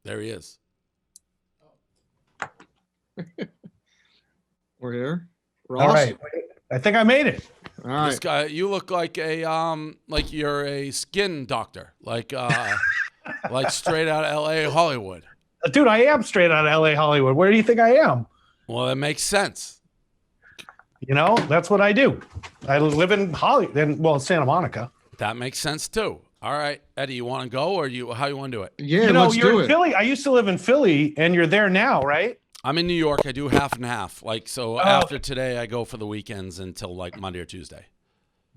There he is. We're here. Ross? All right. I think I made it. All right. This guy, you look like like you're a skin doctor, like straight out of L.A. Hollywood. Dude, I am straight out of L.A. Hollywood. Where do you think I am? Well, that makes sense. You know, that's what I do. I live in Hollywood, Santa Monica. That makes sense too. All right, Eddie, you want to go or how you want to do it? Yeah, let's do you're it. in Philly. I used to live in Philly, and you're there now, right? I'm in New York. I do half and half. After today, I go for the weekends until like Monday or Tuesday.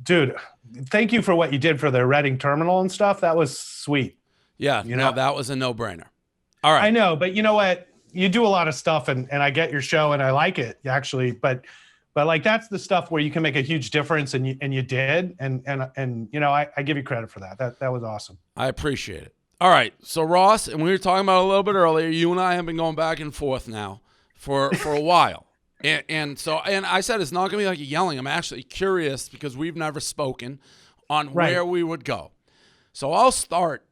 Dude, thank you for what you did for the Reading terminal and stuff. That was sweet. Yeah, that was a no-brainer. All right. I know, but you know what? You do a lot of stuff, and I get your show, and I like it actually. But like that's the stuff where you can make a huge difference, and you did, and I give you credit for that. That was awesome. I appreciate it. All right, so Ross, and we were talking about it a little bit earlier. You and I have been going back and forth now for a while, and I said it's not gonna be like yelling. I'm actually curious because we've never spoken on where we would go. So I'll start.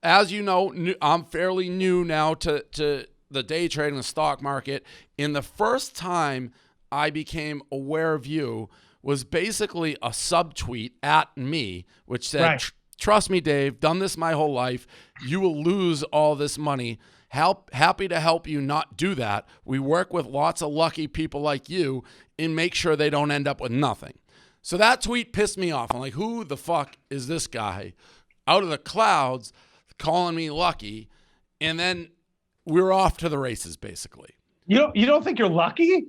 As you know, I'm fairly new now to the day trading, the stock market. And the first time I became aware of you was basically a subtweet at me, which said, trust me, Dave, done this my whole life. You will lose all this money. Happy to help you not do that. We work with lots of lucky people like you and make sure they don't end up with nothing. So that tweet pissed me off. I'm like, who the fuck is this guy out of the clouds calling me lucky? And then we're off to the races, basically. You don't think you're lucky?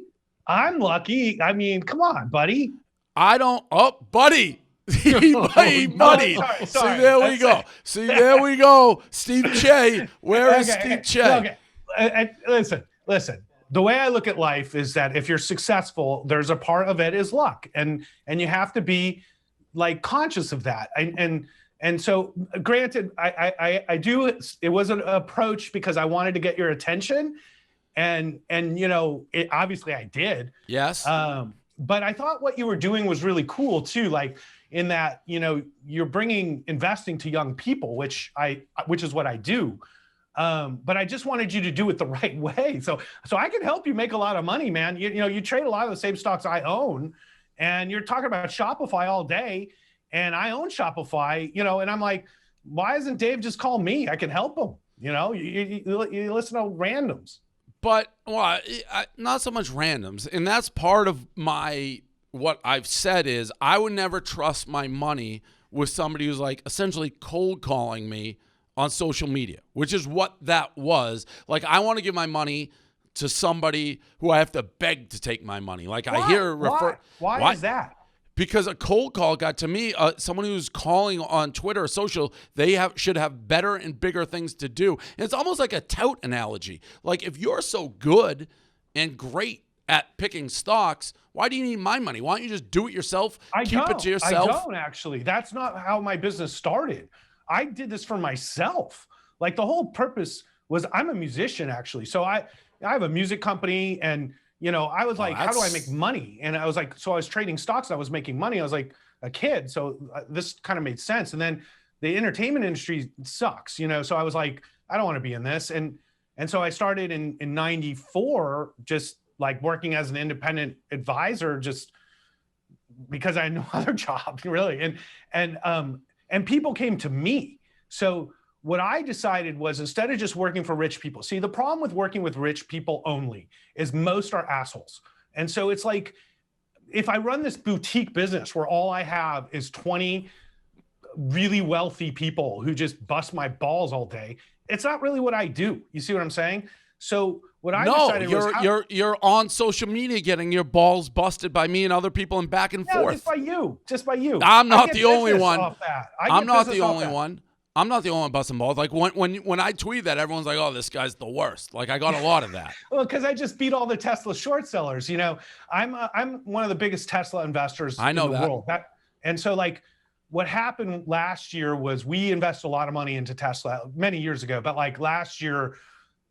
I'm lucky. I mean, come on, buddy. I don't. Oh, buddy. Buddy. Sorry. See, there we go. See, there we go. Steve Che. Where is Steve Che? Okay. Listen. The way I look at life is that if you're successful, there's a part of it is luck, and you have to be like conscious of that. And so, granted, I do. It was an approach because I wanted to get your attention, and obviously I did. Yes. But I thought what you were doing was really cool too. Like in that, you're bringing investing to young people, which is what I do. But I just wanted you to do it the right way. So I can help you make a lot of money, man. You trade a lot of the same stocks I own, and you're talking about Shopify all day. And I own Shopify, and I'm like, why doesn't Dave just call me? I can help him. You listen to randoms. But not so much randoms. And that's part of what I've said is I would never trust my money with somebody who's like essentially cold calling me on social media, which is what that was. Like, I want to give my money to somebody who I have to beg to take my money. Like, why? I hear Why is that? Because a cold call got to me, someone who's calling on Twitter or social, they should have better and bigger things to do. And it's almost like a tout analogy. Like, if you're so good and great at picking stocks, why do you need my money? Why don't you just do it yourself? Keep it to yourself. I don't actually. That's not how my business started. I did this for myself. Like, the whole purpose was I'm a musician actually. So I have a music company, and I was like, how do I make money? And I was like, so I was trading stocks and I was making money. I was like a kid. So this kind of made sense. And then the entertainment industry sucks, so I was like, I don't want to be in this. And so I started in 94, just like working as an independent advisor, just because I had no other job really. And people came to me. So what I decided was, instead of just working for rich people, see, the problem with working with rich people only is most are assholes. And so it's like, if I run this boutique business where all I have is 20 really wealthy people who just bust my balls all day, it's not really what I do. You see what I'm saying? So what I decided was, you're on social media getting your balls busted by me and other people and back and forth. Just by you. I'm not the only one. I'm not the only one. I'm not the only one busting balls. Like when I tweet that, everyone's like, "Oh, this guy's the worst." Like, I got a lot of that. Well, because I just beat all the Tesla short sellers. I'm one of the biggest Tesla investors in the world. And so, like, what happened last year was we invested a lot of money into Tesla many years ago. But like last year,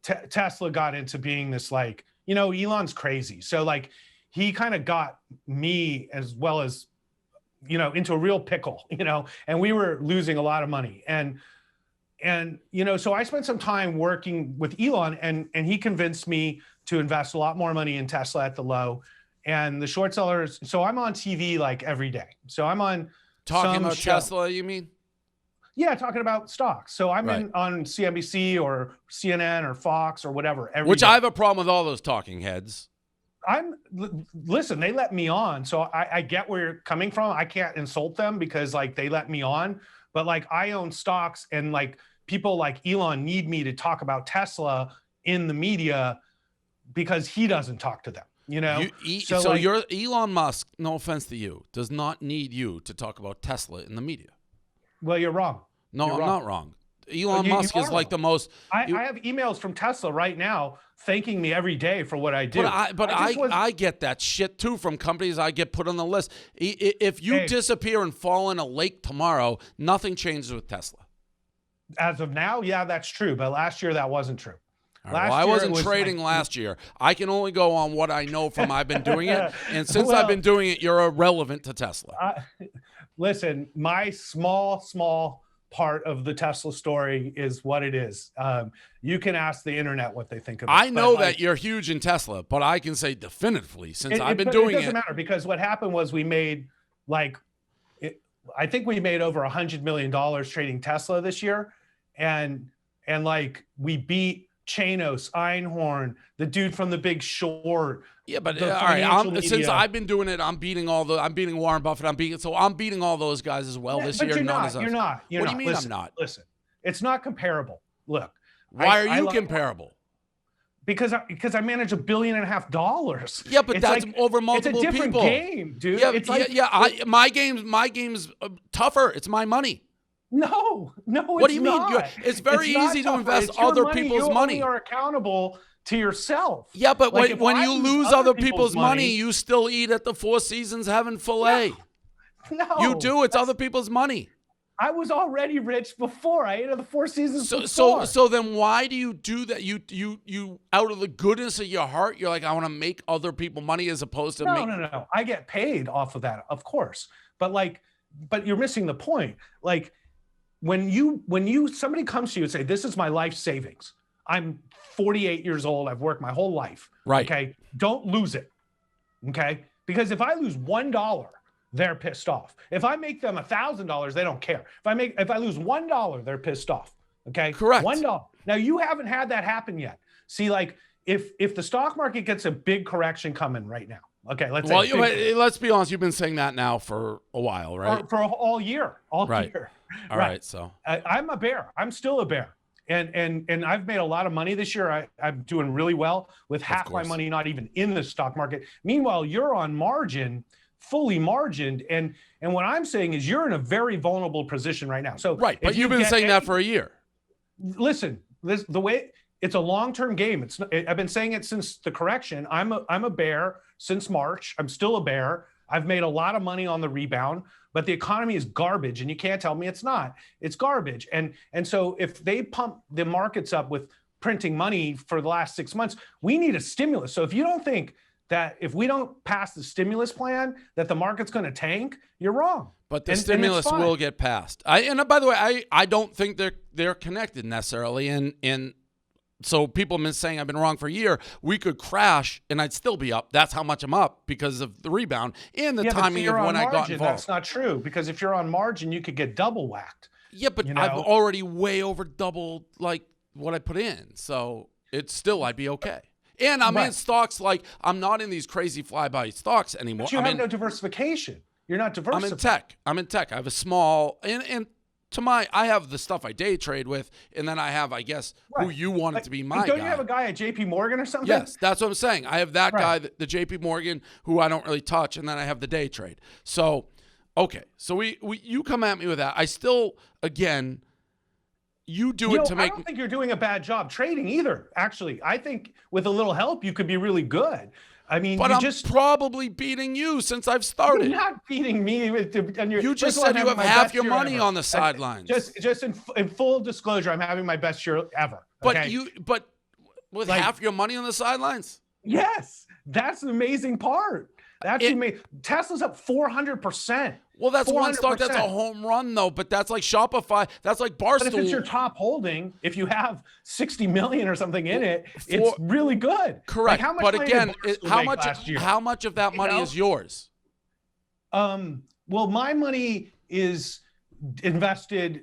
Tesla got into being this, like, Elon's crazy. So like he kind of got me as well as into a real pickle, and we were losing a lot of money. And And, so I spent some time working with Elon, and he convinced me to invest a lot more money in Tesla at the low. And the short sellers, so I'm on TV like every day. So I'm on Talking some about show. Tesla, you mean? Yeah, talking about stocks. So I'm Right. on CNBC or CNN or Fox or whatever. Which day. I have a problem with all those talking heads. Listen, they let me on. So I get where you're coming from. I can't insult them because like they let me on. But like I own stocks, and like people like Elon need me to talk about Tesla in the media because he doesn't talk to them. So you're Elon Musk, no offense to you, does not need you to talk about Tesla in the media. Well, you're wrong. No, you're I'm wrong. not wrong. Elon Musk is like the most. I have emails from Tesla right now thanking me every day for what I do. But I get that shit too from companies I get put on the list. If you disappear and fall in a lake tomorrow, nothing changes with Tesla. As of now, yeah, that's true. But last year, that wasn't true. Well, I wasn't trading last year. I can only go on what I know from I've been doing it. And since I've been doing it, you're irrelevant to Tesla. Listen, my small part of the Tesla story is what it is. You can ask the internet what they think of it. I know that you're huge in Tesla, but I can say definitively since I've been doing it. It doesn't matter because what happened was we made I think we made over $100 million trading Tesla this year. And like we beat Chanos, Einhorn, the dude from The Big Short. Yeah, but all right. Since I've been doing it, I'm beating Warren Buffett. I'm beating all those guys as well this year. You're not. What do you mean? Listen, I'm not. Listen, it's not comparable. Look, why are you comparable? Because I manage $1.5 billion. Yeah, but that's over multiple people. It's a different game, dude. Yeah, it's like, my game's tougher. It's my money. No, what do you mean? It's very easy to invest other people's money. You are accountable to yourself. Yeah, but when you lose other people's money, you still eat at the Four Seasons having filet. No, you do. It's other people's money. I was already rich before. I ate at the Four Seasons before. So then why do you do that? You out of the goodness of your heart, you're like, I want to make other people money as opposed to No. I get paid off of that, of course. But you're missing the point. Like when somebody comes to you and say, this is my life savings. I'm 48 years old. I've worked my whole life. Right. Okay. Don't lose it. Okay. Because if I lose $1, they're pissed off. If I make them $1,000, they don't care. If I lose $1, they're pissed off. Okay. Correct. $1. Now you haven't had that happen yet. See, like if the stock market gets a big correction coming right now. Okay. Let's be honest. You've been saying that now for a while, right? For all year. All year. All right. So I'm a bear. I'm still a bear. And I've made a lot of money this year. I'm doing really well with half my money not even in the stock market. Meanwhile, you're on margin, fully margined. And what I'm saying is you're in a very vulnerable position right now. So right, but you've been saying that for a year. Listen, the way it's a long-term game. I've been saying it since the correction. I'm a bear since March. I'm still a bear. I've made a lot of money on the rebound, but the economy is garbage, and you can't tell me it's not. It's garbage. And so if they pump the markets up with printing money for the last 6 months, we need a stimulus. So if you don't think that if we don't pass the stimulus plan that the market's going to tank, you're wrong. But the stimulus will get passed. And by the way, I don't think they're connected necessarily. And so people have been saying I've been wrong for a year. We could crash and I'd still be up. That's how much I'm up because of the rebound and the timing of when I got involved. That's not true, because if you're on margin, you could get double whacked. Yeah, but I've already way over doubled like what I put in. So I'd be okay. And I'm in stocks I'm not in these crazy fly-by stocks anymore. But you have no diversification. You're not diversified. I'm in tech. I have a small and I have the stuff I day trade with, and then I have, I guess, who you wanted to be my guy. Don't you have a guy at JP Morgan or something? Yes, that's what I'm saying. I have that guy, the JP Morgan, who I don't really touch, and then I have the day trade. So, okay. So you come at me with that. I still, again, you do it to make. I don't think you're doing a bad job trading either, actually. I think with a little help, you could be really good. I mean, but I'm probably beating you since I've started. You're not beating me. You just said you have half your money on the sidelines. Just in full disclosure, I'm having my best year ever. But but with half your money on the sidelines? Yes, that's the amazing part. That's amazing. Tesla's up 400%. Well, that's one stock. 400%. That's a home run, though. But that's like Shopify. That's like Barstool. But if it's your top holding, if you have 60 million or something in it, it's really good. Correct. Like how much but money again, did Barstool make last year? how much of that money is yours? Well, my money is invested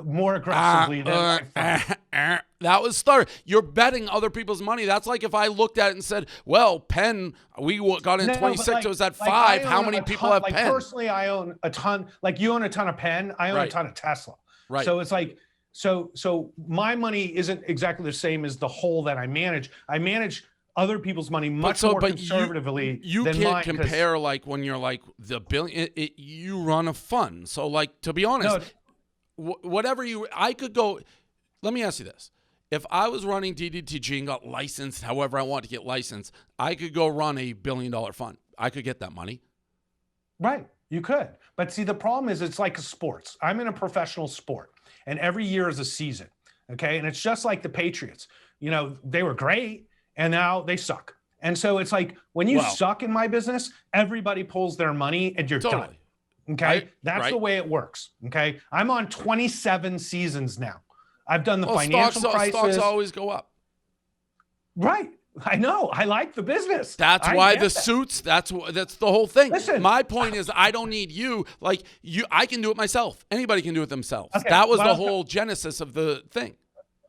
more aggressively than my fund. That was started. You're betting other people's money. That's like if I looked at it and said, well, Penn, we got in 26, it was at 5. How many people have Penn? Personally, I own a ton. Like you own a ton of Penn. I own a ton of Tesla. Right. So it's like, so my money isn't exactly the same as the whole that I manage. I manage other people's money much more conservatively. You than can't mine, compare like when you're like the billion. You run a fund. So like to be honest, I could go. Let me ask you this. If I was running DDTG and got licensed however I want to get licensed, I could go run $1 billion fund. I could get that money. Right. You could. But see, the problem is it's like sports. I'm in a professional sport, and every year is a season. Okay. And it's just like the Patriots. You know, they were great, and now they suck. And so it's like when you suck in my business, everybody pulls their money and you're done. Okay. That's the way it works. Okay. I'm on 27 seasons now. I've done the financial crisis. Stocks always go up. Right. I know. I like the business. That's why the suits, that's the whole thing. Listen, my point is I don't need you. Like I can do it myself. Anybody can do it themselves. Okay, that was the whole genesis of the thing.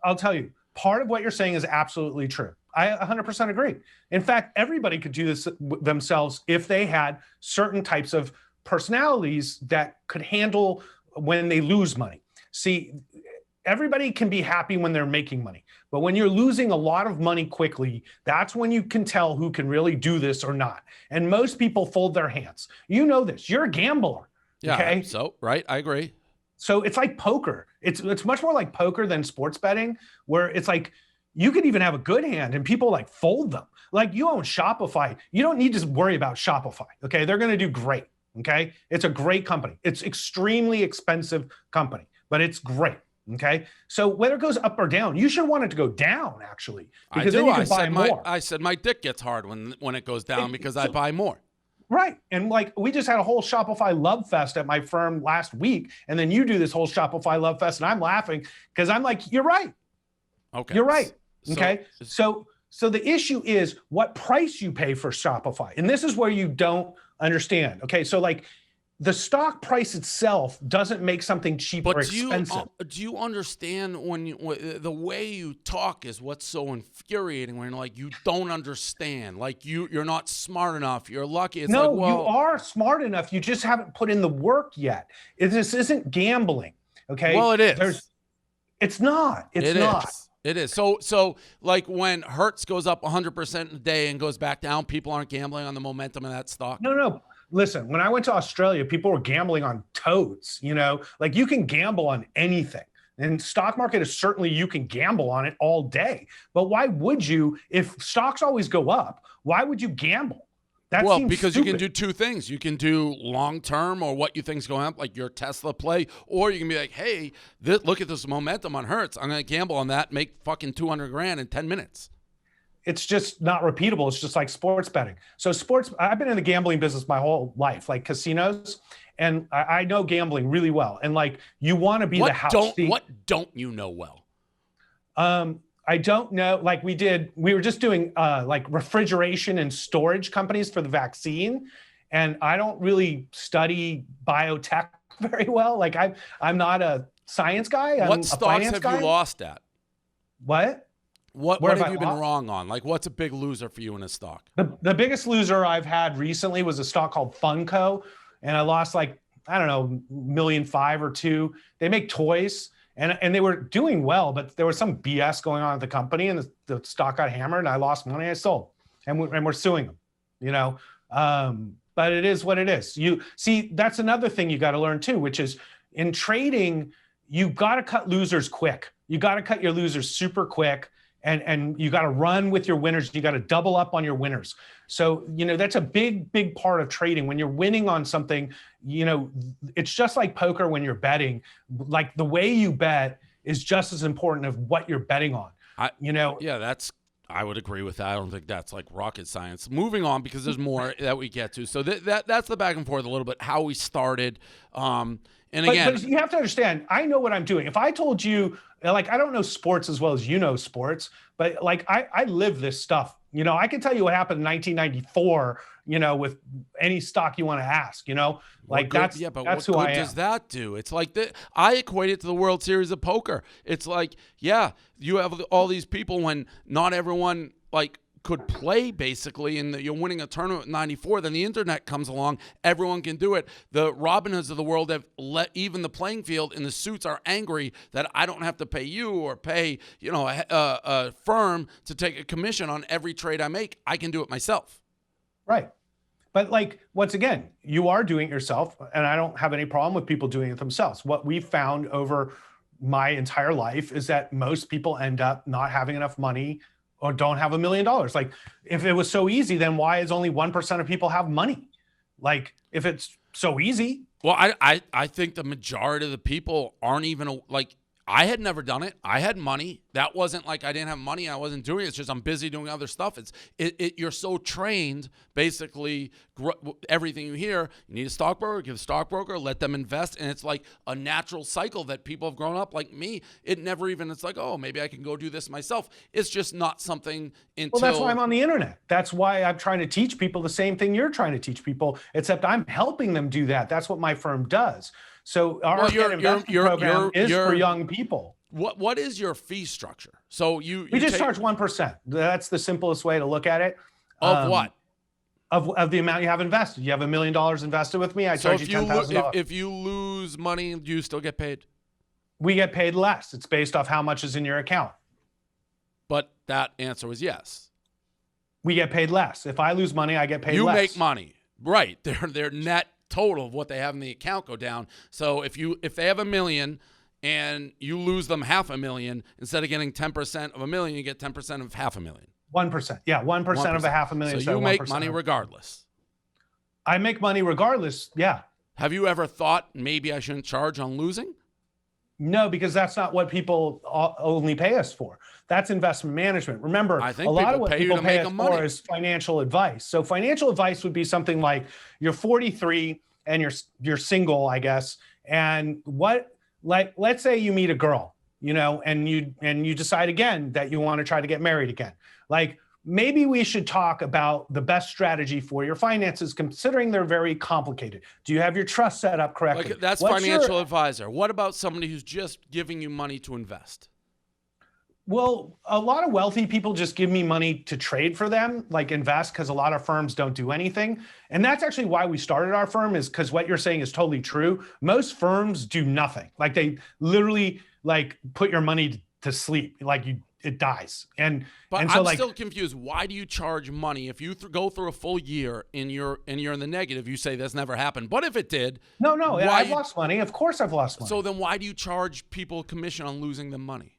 I'll tell you, part of what you're saying is absolutely true. I 100% agree. In fact, everybody could do this themselves if they had certain types of personalities that could handle when they lose money. See, everybody can be happy when they're making money, but when you're losing a lot of money quickly, that's when you can tell who can really do this or not. And most people fold their hands. You know this. You're a gambler. Yeah. Okay? So, right. I agree. So it's like poker. It's much more like poker than sports betting, where it's like you could even have a good hand and people like fold them. Like you own Shopify. You don't need to worry about Shopify. Okay. They're going to do great. Okay. It's a great company. It's extremely expensive company, but it's great. Okay. So whether it goes up or down, you should want it to go down actually, because then you can buy more. I said my dick gets hard when it goes down because I buy more. Right. And like we just had a whole Shopify Love Fest at my firm last week. And then you do this whole Shopify Love Fest and I'm laughing because I'm like, you're right. Okay. You're right. Okay. So the issue is what price you pay for Shopify. And this is where you don't understand. Okay. So like the stock price itself doesn't make something cheap or expensive. Do you understand the way you talk is what's so infuriating when like you don't understand, like you're not smart enough, you're lucky. It's no, like, well, you are smart enough. You just haven't put in the work yet. This isn't gambling. Okay. Well, it is. It's not. It's not. It is. So like when Hertz goes up 100% a day and goes back down, people aren't gambling on the momentum of that stock. No. Listen, when I went to Australia, people were gambling on toads, like you can gamble on anything. And stock market is certainly, you can gamble on it all day. But why would you, if stocks always go up, why would you gamble? Well, because stupid. You can do two things. You can do long-term or what you think is going up, like your Tesla play, or you can be like, hey, look at this momentum on Hertz. I'm going to gamble on that, make fucking $200,000 in 10 minutes. It's just not repeatable. It's just like sports betting. So I've been in the gambling business my whole life, like casinos, and I know gambling really well. And like, you want to be the house. What don't you know well? I don't know. Like we were just doing like refrigeration and storage companies for the vaccine. And I don't really study biotech very well. Like I'm not a science guy. What stocks have you lost at? What? What have you been wrong on? Like, what's a big loser for you in a stock? The biggest loser I've had recently was a stock called Funko, and I lost like, I don't know, $1.5 million or $2 million. They make toys, and they were doing well, but there was some BS going on at the company, and the stock got hammered, and I lost money. I sold, and we're suing them, But it is what it is. You see, that's another thing you got to learn too, which is in trading, you got to cut losers quick. You got to cut your losers super quick. And you got to run with your winners. You got to double up on your winners. So, that's a big, big part of trading. When you're winning on something, it's just like poker when you're betting. Like the way you bet is just as important of what you're betting on. Yeah, that's I would agree with that. I don't think that's like rocket science. Moving on, because there's more that we get to. So that's the back and forth a little bit, how we started. And again, but you have to understand, I know what I'm doing. If I told you, like, I don't know sports as well as you know sports, but like I live this stuff. You know, I can tell you what happened in 1994, you know, with any stock you want to ask, you know, like that's who I am. What good does that do? It's like I equate it to the World Series of Poker. It's like, yeah, you have all these people when not everyone like could play basically, and you're winning a tournament in 94, then the internet comes along, everyone can do it. The Robin Hoods of the world have let even the playing field, and the suits are angry that I don't have to pay you or pay, you know, a firm to take a commission on every trade I make. I can do it myself. Right. But like, once again, you are doing it yourself, and I don't have any problem with people doing it themselves. What we've found over my entire life is that most people end up not having enough money or don't have $1 million. Like, if it was so easy, then why is only 1% of people have money? Like, if it's so easy. Well, I think the majority of the people aren't even like, I had never done it. I had money. That wasn't like I didn't have money and I wasn't doing it. It's just I'm busy doing other stuff. You're so trained, basically, everything you hear, you need a stockbroker, give a stockbroker, let them invest. And it's like a natural cycle that people have grown up like me. It's like, oh, maybe I can go do this myself. It's just not something until. Well, that's why I'm on the internet. That's why I'm trying to teach people the same thing you're trying to teach people, except I'm helping them do that. That's what my firm does. So our investment program is for young people. What is your fee structure? So we just charge 1%. That's the simplest way to look at it. Of what? Of the amount you have invested. You have $1 million invested with me. I charge you $10,000. If you lose money, do you still get paid? We get paid less. It's based off how much is in your account. But that answer was yes. We get paid less. If I lose money, I get paid less. You make money, right? Their net total of what they have in the account go down. So if they have $1 million and you lose them $500,000, instead of getting 10% of $1 million, you get 10% of $500,000. 1%. Yeah, 1% of $500,000. So you make money regardless. I make money regardless. Yeah. Have you ever thought maybe I shouldn't charge on losing? No, because that's not what people only pay us for. That's investment management. Remember, a lot of what people pay us for is financial advice. So financial advice would be something like you're 43 and you're single, I guess. And let's say you meet a girl, you know, and you decide again that you want to try to get married again. Like, maybe we should talk about the best strategy for your finances, considering they're very complicated. Do you have your trust set up correctly? Like, that's financial advisor. What about somebody who's just giving you money to invest? Well, a lot of wealthy people just give me money to trade for them, like invest, because a lot of firms don't do anything. And that's actually why we started our firm, is because what you're saying is totally true. Most firms do nothing. Like, they literally like put your money to sleep. Like, it dies. But I'm still confused. Why do you charge money if you go through a full year and you're in the negative? You say that's never happened, but if it did, no, I've lost money. Of course, I've lost money. So then, why do you charge people commission on losing them money?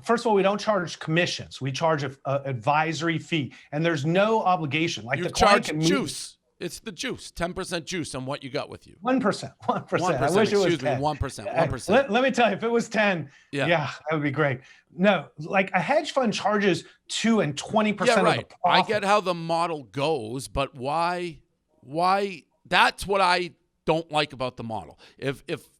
First of all, we don't charge commissions. We charge an advisory fee, and there's no obligation. Like, you charge juice. It's the juice, 10% juice on what you got with you. 1%. I wish it was 10. 1%. Let me tell you, if it was 10, yeah, that would be great. No, like, a hedge fund charges 2 and 20% of the profit. I get how the model goes, but why? That's what I don't like about the model.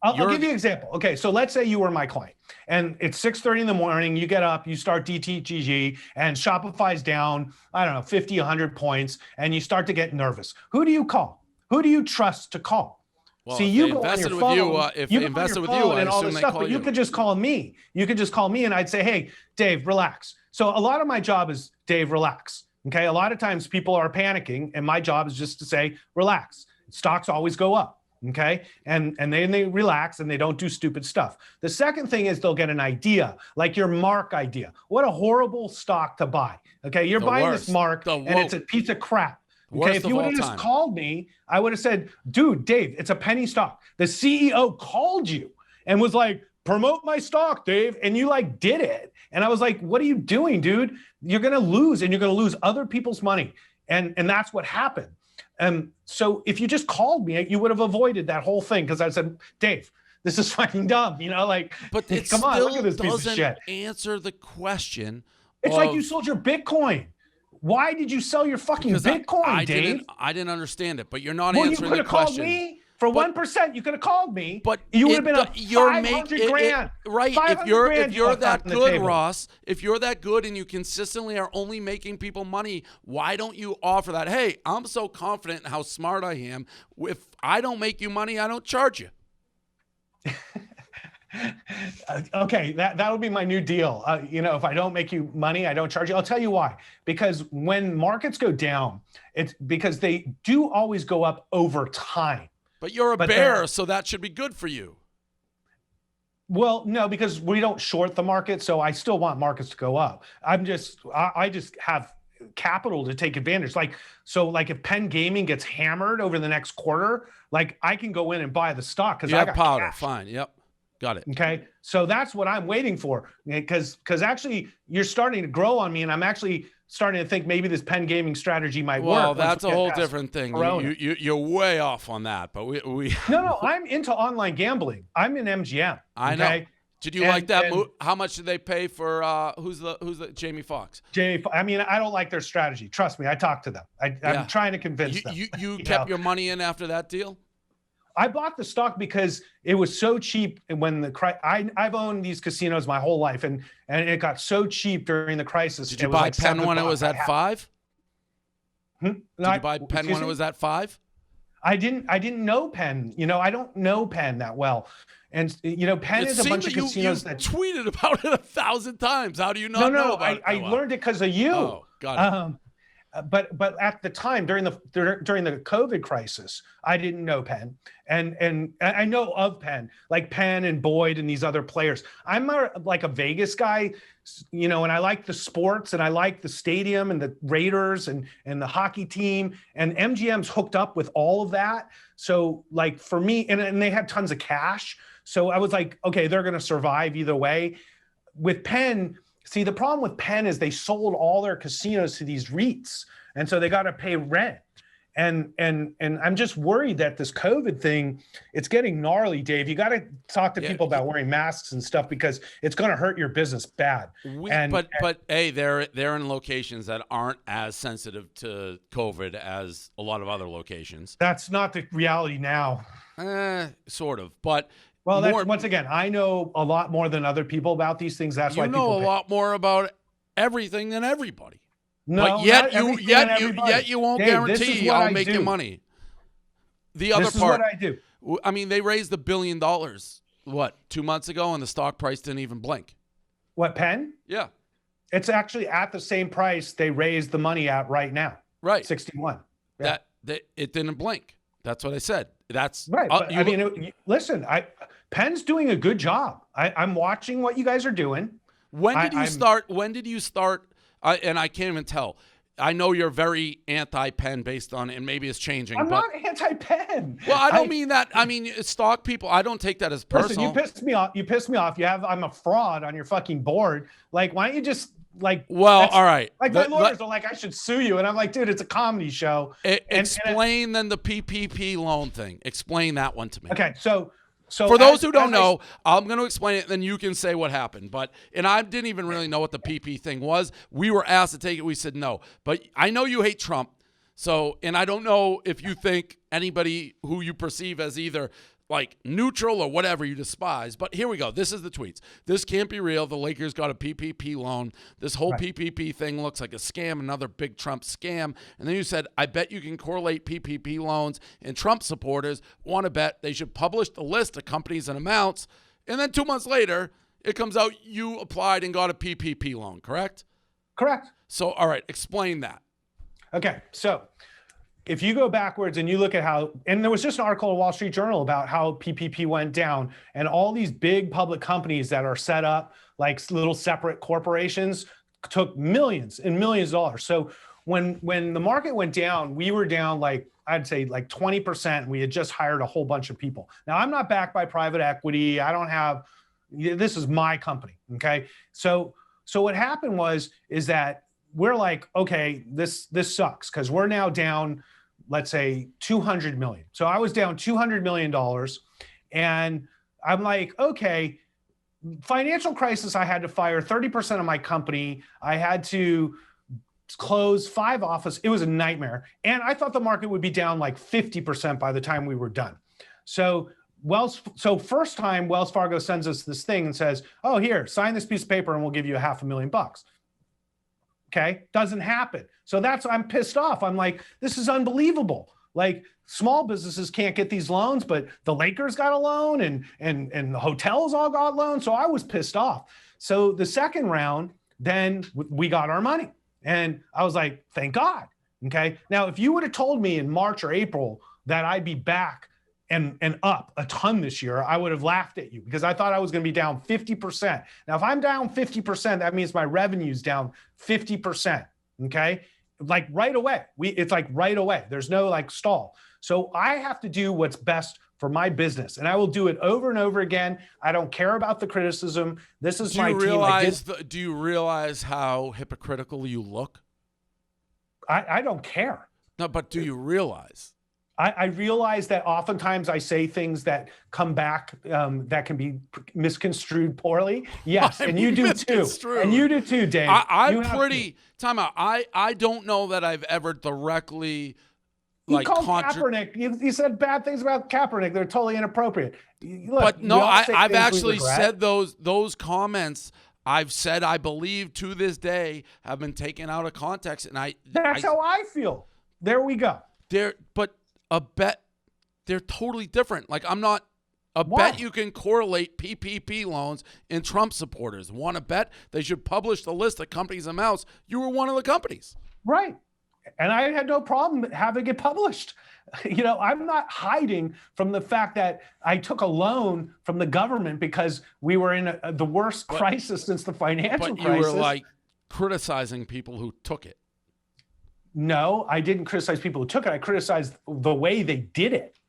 I'll give you an example. Okay, so let's say you were my client, and it's 6:30 in the morning. You get up, you start DTGG, and Shopify's down, I don't know, 50, 100 points, and you start to get nervous. Who do you call? Who do you trust to call? Well, see, you go on your phone. If they invested with you, and all this stuff, but you could just call me. You could just call me, and I'd say, "Hey, Dave, relax." So a lot of my job is, Dave, relax. Okay, a lot of times people are panicking, and my job is just to say, relax. Stocks always go up. Okay. And then they relax and they don't do stupid stuff. The second thing is they'll get an idea, like your Mark idea. What a horrible stock to buy. Okay. You're buying this Mark and it's a piece of crap. Okay. If you would have just called me, I would have said, dude, Dave, it's a penny stock. The CEO called you and was like, promote my stock, Dave. And you like did it. And I was like, what are you doing, dude? You're going to lose, and you're going to lose other people's money. And that's what happened. So if you just called me, you would have avoided that whole thing, because I said, Dave, this is fucking dumb, you know, like, but it come on, look at this piece of shit. Answer the question It's like you sold your Bitcoin. Why did you sell your fucking Bitcoin, Dave? I didn't understand it, but you're not answering the question. Well, you could have called me for 1%. You could have called me, but you would have been a $500,000. Right? If you're that good, Ross, if you're that good and you consistently are only making people money, why don't you offer that? Hey, I'm so confident in how smart I am. If I don't make you money, I don't charge you. Okay, that'll be my new deal. If I don't make you money, I don't charge you. I'll tell you why. Because when markets go down, it's because they do always go up over time. But you're a bear, so that should be good for you. Well, no, because we don't short the market, so I still want markets to go up. I just have capital to take advantage. Like if Penn Gaming gets hammered over the next quarter, like I can go in and buy the stock because I got powder. Cash. Fine. Yep. Got it. Okay. So that's what I'm waiting for, because actually you're starting to grow on me, and I'm actually starting to think maybe this Penn Gaming strategy might work. Well, that's a whole different thing. You're way off on that, but we No, I'm into online gambling. I'm in MGM. I know. Did you like that move? How much did they pay for who's the Jamie Foxx? I mean, I don't like their strategy. Trust me, I talked to them. I'm trying to convince them. You kept your money in after that deal? I bought the stock because it was so cheap when I've owned these casinos my whole life, and it got so cheap during the crisis. Did you buy Penn when it was at 5? Did you buy Penn when it was at 5? I didn't know Penn. I don't know Penn that well. And Penn is a bunch of casinos that tweeted about it 1,000 times. How do you not know about it? I learned it because of you. Oh, got it. But at the time during the COVID crisis, I didn't know Penn, and I know of Penn, like Penn and Boyd and these other players. I'm more like a Vegas guy, and I like the sports, and I like the stadium and the Raiders and the hockey team, and MGM's hooked up with all of that. So like for me, and they had tons of cash, so I was like, okay, they're going to survive either way. With Penn. See, the problem with Penn is they sold all their casinos to these REITs, and so they got to pay rent. And I'm just worried that this COVID thing, it's getting gnarly, Dave. You got to talk to people about wearing masks and stuff, because it's going to hurt your business bad. But hey, they're in locations that aren't as sensitive to COVID as a lot of other locations. That's not the reality now. Sort of, but. Well, once again, I know a lot more than other people about these things. That's why you know a lot more about everything than everybody. No, but yet you won't guarantee I'll make you money. The other part, is what I do. I mean, they raised $1 billion 2 months ago, and the stock price didn't even blink. What, Penn? Yeah, it's actually at the same price they raised the money at right now. Right, 61. Yeah. That it didn't blink. That's what I said. That's right. But, listen, Penn's doing a good job. I'm watching what you guys are doing. When did you start? And I can't even tell. I know you're very anti-Penn based on, and maybe it's changing. I'm not anti-Penn. Well, I don't mean that. I mean, stock people. I don't take that as personal. Listen, you pissed me off. I'm a fraud on your fucking board. Like, why don't you just all right. Like my lawyers are like, I should sue you, and I'm like, dude, it's a comedy show. Explain then the PPP loan thing. Explain that one to me. Okay, so for those who don't know, I'm going to explain it, then you can say what happened. And I didn't even really know what the PP thing was. We were asked to take it. We said no. But I know you hate Trump. And I don't know if you think anybody who you perceive as either like neutral or whatever you despise. But here we go. This is the tweets. This can't be real. The Lakers got a PPP loan. This whole PPP thing looks like a scam, another big Trump scam. And then you said, I bet you can correlate PPP loans, and Trump supporters want to bet they should publish the list of companies and amounts. And then 2 months later, it comes out you applied and got a PPP loan, correct? Correct. So, all right, explain that. Okay, so if you go backwards and you look at how, and there was just an article in Wall Street Journal about how PPP went down, and all these big public companies that are set up like little separate corporations took millions and millions of dollars. So when the market went down, we were down I'd say 20%. We had just hired a whole bunch of people. Now, I'm not backed by private equity. I don't have, this is my company, okay? So what happened is that we're like, okay, this sucks, because we're now down, let's say $200 million. So I was down $200 million, and I'm like, okay, financial crisis, I had to fire 30% of my company. I had to close 5 offices. It was a nightmare. And I thought the market would be down like 50% by the time we were done. So first time Wells Fargo sends us this thing and says, oh, here, sign this piece of paper and we'll give you $500,000. Okay, doesn't happen. So I'm pissed off. I'm like, this is unbelievable. Like, small businesses can't get these loans, but the Lakers got a loan and the hotels all got loans. So I was pissed off. So the second round, then we got our money. And I was like, thank God. Okay. Now, if you would have told me in March or April that I'd be back and up a ton this year, I would have laughed at you because I thought I was going to be down 50%. Now, if I'm down 50%, that means my revenue's down 50%. Okay. Like right away. It's like right away. There's no like stall. So I have to do what's best for my business, and I will do it over and over again. I don't care about the criticism. This is my team. Do you realize how hypocritical you look? I don't care. No, but do you realize? I realize that oftentimes I say things that come back that can be misconstrued poorly. Yes, and you do too. And you do too, Dave. Time out. I don't know that I've ever directly You called Kaepernick. You said bad things about Kaepernick. They're totally inappropriate. Look, but no, I've actually said those comments. I've said I believe to this day have been taken out of context, and that's how I feel. There we go. They're totally different. Like, I'm not a Why? bet you can correlate PPP loans and Trump supporters. Want to bet they should publish the list of companies and amounts? You were one of the companies. Right. And I had no problem having it published. You know, I'm not hiding from the fact that I took a loan from the government because we were in the worst crisis since the financial crisis. But you were like criticizing people who took it. No, I didn't criticize people who took it. I criticized the way they did it.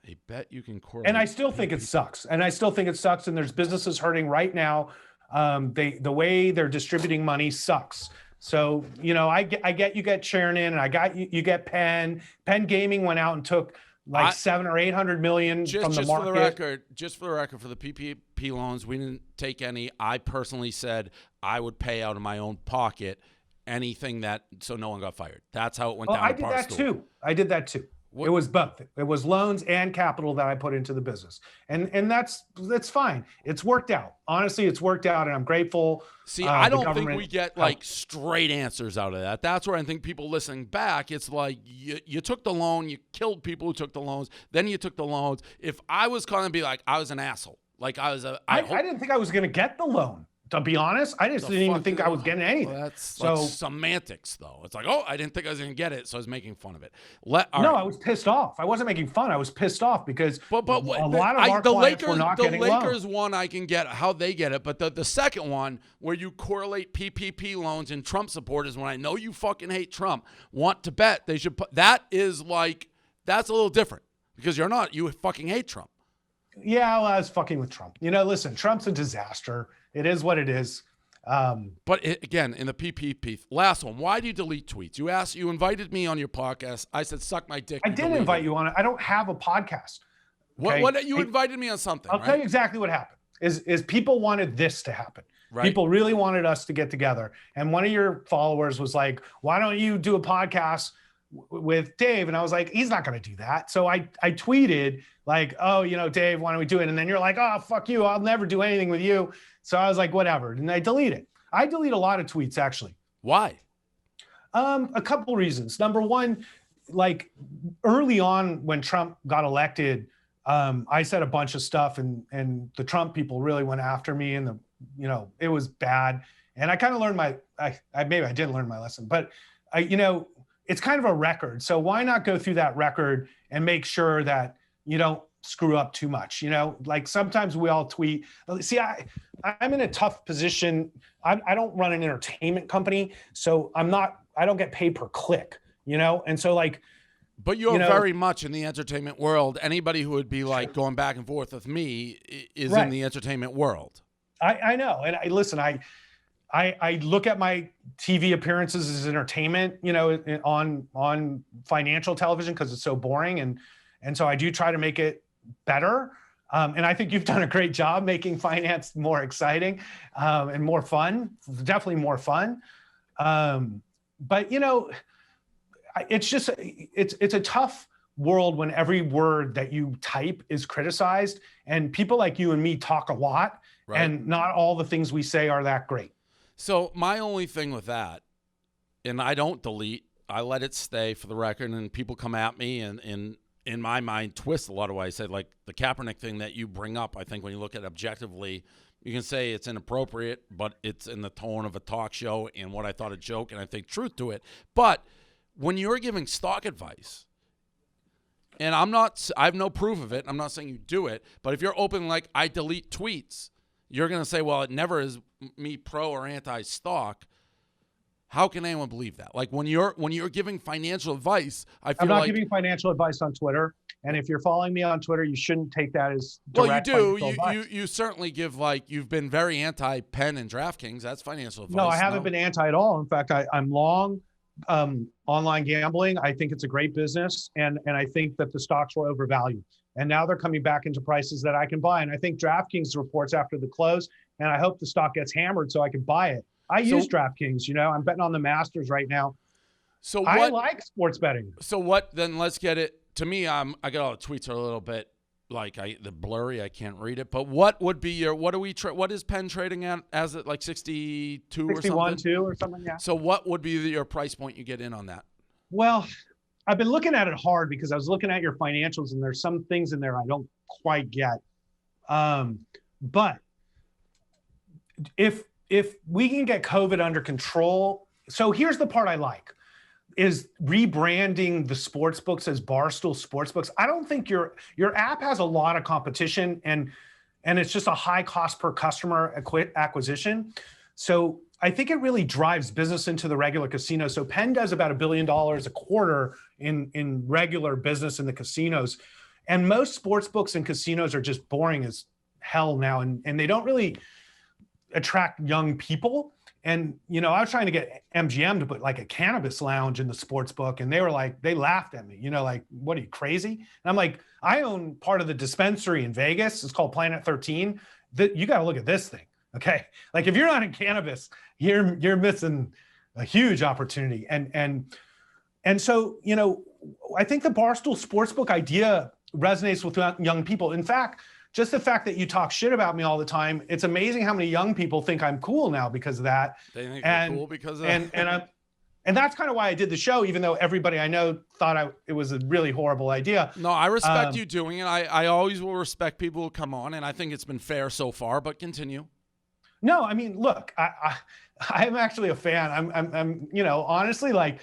I bet you can correlate. And I still think it sucks. And there's businesses hurting right now. The way they're distributing money sucks. So, you know, I get you get Chernin, and I got you get Penn. Penn Gaming went out and took like 700 or 800 million from the market. Just for the record, for the PPP loans, we didn't take any. I personally said I would pay out of my own pocket anything so no one got fired. That's how it went down. I did that too. It was both. It was loans and capital that I put into the business. And that's fine. It's worked out. Honestly, it's worked out, and I'm grateful. See, I don't think we get like straight answers out of that. That's where I think people listening back, it's like you took the loan, you killed people who took the loans, then you took the loans. If I was going to be like, I was an asshole. Like I didn't think I was going to get the loan. To be honest, I just didn't even think I was getting anything. Well, that's like semantics, though. It's like, oh, I didn't think I was going to get it, so I was making fun of it. I was pissed off. I wasn't making fun. I was pissed off because a lot of our clients were not getting loans. The Lakers one, I can get how they get it, but the second one, where you correlate PPP loans and Trump supporters, when I know you fucking hate Trump, want to bet they should put, that's a little different because you fucking hate Trump. Yeah, well, I was fucking with Trump. You know, listen, Trump's a disaster. It is what it is. But again, in the PPP, last one, why do you delete tweets? You invited me on your podcast. I said, suck my dick. I did invite you on it. I don't have a podcast. Okay? What you invited me on something. I'll tell you exactly what happened. Is people wanted this to happen. Right. People really wanted us to get together. And one of your followers was like, why don't you do a podcast with Dave? And I was like, he's not going to do that. So I tweeted like, oh, you know, Dave, why don't we do it? And then you're like, oh, fuck you. I'll never do anything with you. So I was like, whatever. And I delete it. I delete a lot of tweets, actually. Why? A couple reasons. Number one, like early on when Trump got elected, I said a bunch of stuff and the Trump people really went after me, and it was bad. And I kind of learned maybe I didn't learn my lesson, but it's kind of a record. So why not go through that record and make sure that you don't screw up too much? Like sometimes we all tweet. See, I'm in a tough position. I don't run an entertainment company, so I don't get paid per click, And so like, but you're very much in the entertainment world. Anybody who would be like going back and forth with me is in the entertainment world. I know. And I look at my TV appearances as entertainment, on financial television because it's so boring. And so I do try to make it better. And I think you've done a great job making finance more exciting and more fun, definitely more fun. But, it's just, it's a tough world when every word that you type is criticized, and people like you and me talk a lot, Right. and not all the things we say are that great. So my only thing with that, and I don't delete, I let it stay for the record, and people come at me and in my mind twist a lot of what I said, like the Kaepernick thing that you bring up. I think when you look at it objectively, you can say it's inappropriate, but it's in the tone of a talk show and what I thought a joke, and I think truth to it. But when you're giving stock advice, and I have no proof of it, I'm not saying you do it, but if you're open like I delete tweets, you're going to say, well, it never is me pro or anti-stock. How can anyone believe that? Like when you're giving financial advice, I feel I'm not like giving financial advice on Twitter. And if you're following me on Twitter, you shouldn't take that as direct well, you financial do. You certainly give, like, you've been very anti-Penn and DraftKings. That's financial advice. No, I haven't been anti at all. In fact, I'm long online gambling. I think it's a great business, and I think that the stocks were overvalued. And now they're coming back into prices that I can buy. And I think DraftKings reports after the close, and I hope the stock gets hammered so I can buy it. I use DraftKings. I'm betting on the Masters right now. So I like sports betting. So what? Then let's get it. To me, I got all the tweets are a little bit like the blurry. I can't read it. But what would be your? What is Penn trading at? As it like 62 or something? 61, 2 or something. Yeah. So what would be your price point you get in on that? Well, I've been looking at it hard because I was looking at your financials, and there's some things in there I don't quite get. But if we can get COVID under control, so here's the part I like, is rebranding the sports books as Barstool Sportsbooks. I don't think your app has a lot of competition, and it's just a high cost per customer acquisition. So I think it really drives business into the regular casino. So Penn does about $1 billion a quarter in regular business in the casinos. And most sports books and casinos are just boring as hell now. And they don't really attract young people. And, I was trying to get MGM to put like a cannabis lounge in the sports book. And they were like, they laughed at me, like, what are you, crazy? And I'm like, I own part of the dispensary in Vegas. It's called Planet 13. You got to look at this thing. Okay. Like if you're not in cannabis, you're missing a huge opportunity. And so, I think the Barstool Sportsbook idea resonates with young people. In fact, just the fact that you talk shit about me all the time, it's amazing how many young people think I'm cool now because of that. They think you're cool because of that. And that's kind of why I did the show, even though everybody I know thought it was a really horrible idea. No, I respect you doing it. I always will respect people who come on, and I think it's been fair so far, but continue. No, I mean, look, I'm actually a fan. I'm honestly, like,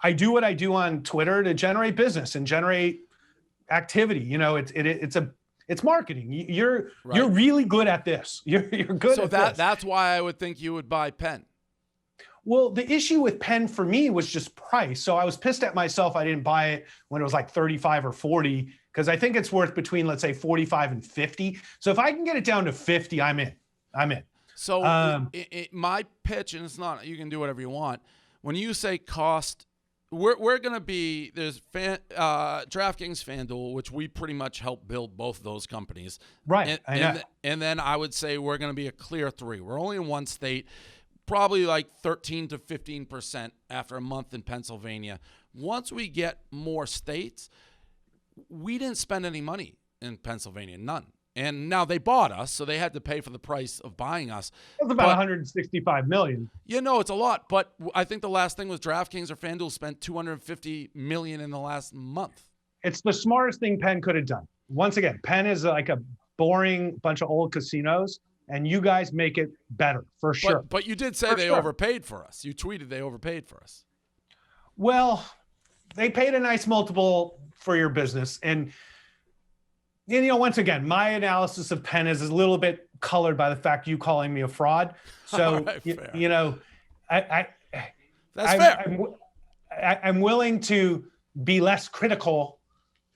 I do what I do on Twitter to generate business and generate activity. It's marketing. You're really good at this. You're good at this. So that's why I would think you would buy Penn. Well, the issue with Penn for me was just price. So I was pissed at myself I didn't buy it when it was like 35 or 40, because I think it's worth between, let's say, 45 and 50. So if I can get it down to 50, I'm in. So my pitch, and it's not, you can do whatever you want. When you say cost, we're going to be, there's DraftKings, FanDuel, which we pretty much help build both of those companies. Right. And then I would say we're going to be a clear 3. We're only in one state, probably like 13 to 15% after a month in Pennsylvania. Once we get more states, we didn't spend any money in Pennsylvania, none. And now they bought us, so they had to pay for the price of buying us. It was about $165 million. It's a lot. But I think the last thing was DraftKings or FanDuel spent $250 million in the last month. It's the smartest thing Penn could have done. Once again, Penn is like a boring bunch of old casinos, and you guys make it better, for sure. But you did say they overpaid for us. You tweeted they overpaid for us. Well, they paid a nice multiple for your business. And once again, my analysis of Penn is a little bit colored by the fact you calling me a fraud. So, right, that's fair. I'm willing to be less critical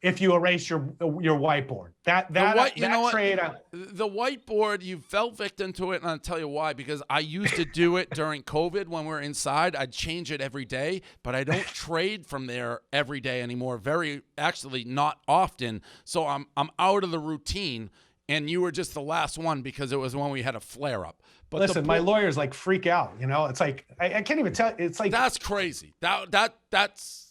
if you erase your whiteboard. The whiteboard, you fell victim to it, and I'll tell you why. Because I used to do it during COVID when we were inside. I'd change it every day, but I don't trade from there every day anymore. Actually, not often. So I'm out of the routine, and you were just the last one because it was when we had a flare up. But listen, my lawyers like freak out. You know, it's like I can't even tell. It's like that's crazy. That's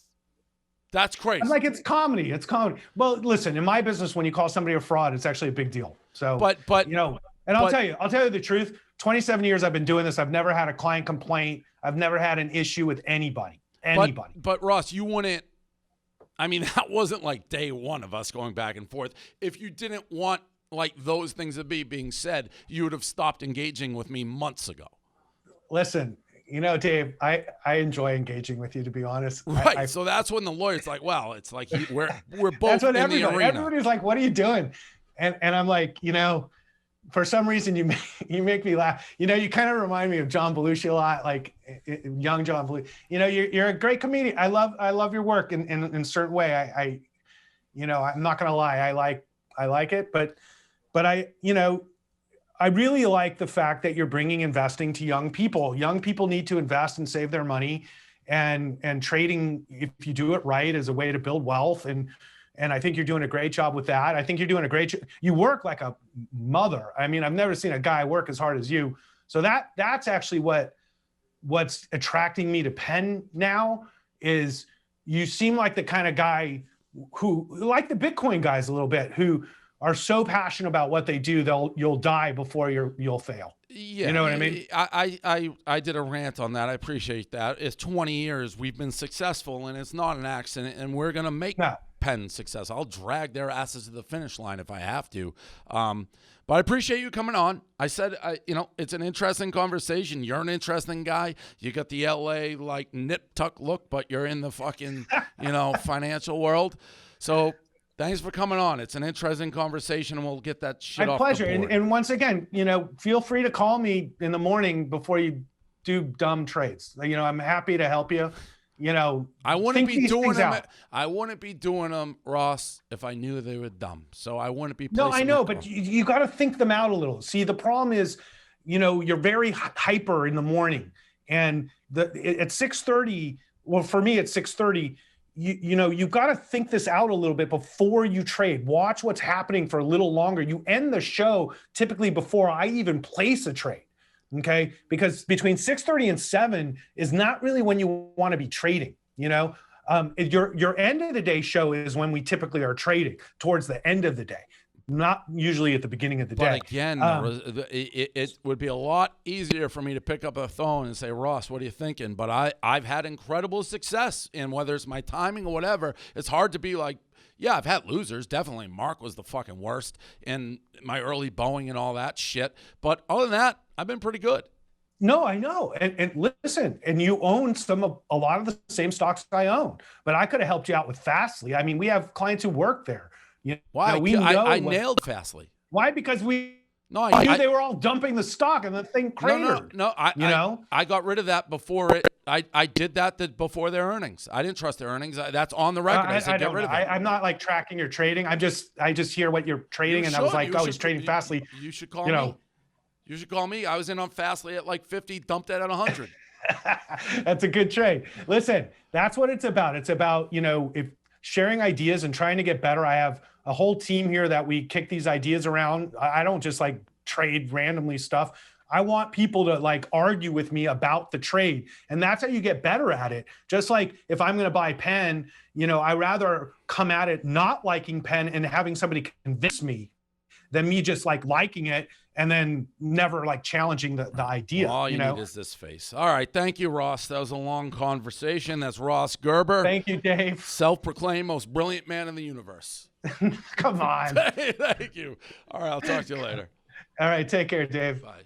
crazy. I'm like, it's comedy. It's comedy. Well, listen, in my business, when you call somebody a fraud, it's actually a big deal. So, but you know, and I'll tell you the truth. 27 years I've been doing this. I've never had a client complaint. I've never had an issue with anybody. But Ross, you wouldn't. I mean, that wasn't like day one of us going back and forth. If you didn't want like those things to be being said, you would have stopped engaging with me months ago. Listen, you know, Dave, I enjoy engaging with you, to be honest. Right. So that's when the lawyer's like, well, it's like we're both that's what in the arena. Everybody's like, what are you doing? And I'm like, you know, for some reason you make me laugh. You know, you kind of remind me of John Belushi a lot, like young John Belushi. You know, you're a great comedian. I love your work in a certain way. I you know, I'm not gonna lie, I like it, but I, you know, I really like the fact that you're bringing investing to young people. Young people need to invest and save their money, and trading, if you do it right, is a way to build wealth. And I think you're doing a great job with that. I think you're doing a great job. You work like a mother. I mean, I've never seen a guy work as hard as you. So that's actually what's attracting me to Penn now, is you seem like the kind of guy who, like the Bitcoin guys a little bit, who are so passionate about what they do, you'll die before you'll fail. Yeah, you know what I mean? I did a rant on that. I appreciate that. It's 20 years we've been successful, and it's not an accident, and we're gonna make Penn success. I'll drag their asses to the finish line if I have to. But I appreciate you coming on. I said, you know, it's an interesting conversation. You're an interesting guy. You got the LA like nip tuck look, but you're in the fucking, you know, financial world. So thanks for coming on. It's an interesting conversation, and we'll get that shit off the board. My pleasure. And once again, you know, feel free to call me in the morning before you do dumb trades. You know, I'm happy to help you. You know, I wouldn't be doing them. I wouldn't be doing them, Ross, if I knew they were dumb. So I wouldn't be. No, I know, but you got to think them out a little. See, the problem is, you know, you're very hyper in the morning, and at 6:30. Well, for me, at 6:30. You know, you've got to think this out a little bit before you trade. Watch what's happening for a little longer. You end the show typically before I even place a trade, okay? Because between 6:30 and 7 is not really when you want to be trading, you know? Your end of the day show is when we typically are trading, towards the end of the day, not usually at the beginning of the day. But again, it would be a lot easier for me to pick up a phone and say, Ross, what are you thinking? But I've had incredible success, and whether it's my timing or whatever, it's hard to be like, yeah, I've had losers. Definitely Mark was the fucking worst in my early Boeing and all that shit. But other than that, I've been pretty good. No, I know. And listen, and you own a lot of the same stocks I own, but I could have helped you out with Fastly. I mean, we have clients who work there. Why? I nailed Fastly. Why? Because I knew they were all dumping the stock and the thing cratered. No, I got rid of that before it. I did that before their earnings. I didn't trust their earnings. That's on the record. I said, get rid of it. I'm not like tracking your trading. I just hear what you're trading, and I was like, oh, he's trading Fastly. You should call me. You should call me. I was in on Fastly at like 50, dumped it at 100. That's a good trade. Listen, that's what it's about. It's about, you know, if sharing ideas and trying to get better. I have a whole team here that we kick these ideas around. I don't just like trade randomly stuff. I want people to like argue with me about the trade. And that's how you get better at it. Just like if I'm going to buy Penn, you know, I rather come at it not liking Penn and having somebody convince me than me just like liking it and then never like challenging the idea. All you need is this face. All right. Thank you, Ross. That was a long conversation. That's Ross Gerber. Thank you, Dave. Self-proclaimed most brilliant man in the universe. Come on. Thank you. All right. I'll talk to you later. All right. Take care, Dave. Bye.